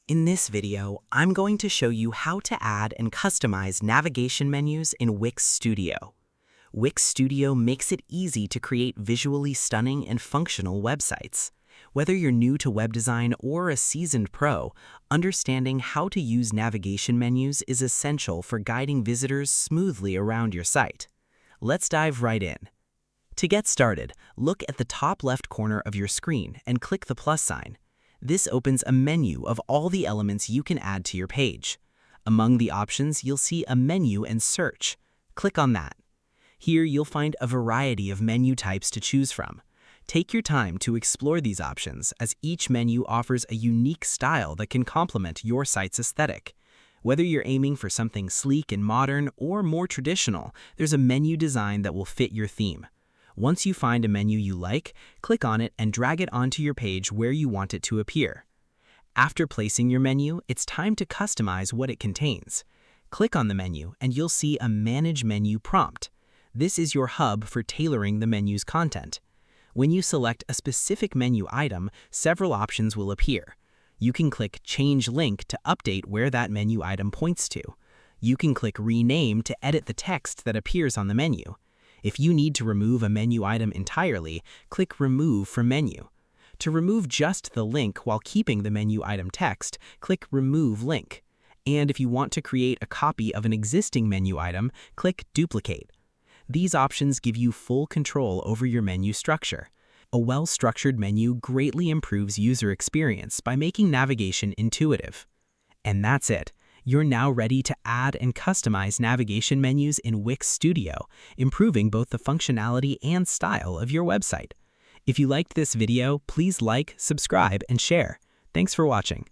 In this video, I'm going to show you how to add and customize navigation menus in Wix Studio. Wix Studio makes it easy to create visually stunning and functional websites. Whether you're new to web design or a seasoned pro, understanding how to use navigation menus is essential for guiding visitors smoothly around your site. Let's dive right in. To get started, look at the top left corner of your screen and click the plus sign. This opens a menu of all the elements you can add to your page. Among the options, you'll see a menu and search. Click on that. Here, you'll find a variety of menu types to choose from. Take your time to explore these options, as each menu offers a unique style that can complement your site's aesthetic. Whether you're aiming for something sleek and modern or more traditional, there's a menu design that will fit your theme. Once you find a menu you like, click on it and drag it onto your page where you want it to appear. After placing your menu, it's time to customize what it contains. Click on the menu and you'll see a Manage Menu prompt. This is your hub for tailoring the menu's content. When you select a specific menu item, several options will appear. You can click Change Link to update where that menu item points to. You can click Rename to edit the text that appears on the menu. If you need to remove a menu item entirely, click Remove from Menu. To remove just the link while keeping the menu item text, click Remove Link. And if you want to create a copy of an existing menu item, click Duplicate. These options give you full control over your menu structure. A well-structured menu greatly improves user experience by making navigation intuitive. And that's it. You're now ready to add and customize navigation menus in Wix Studio, improving both the functionality and style of your website. If you liked this video, please like, subscribe, and share. Thanks for watching.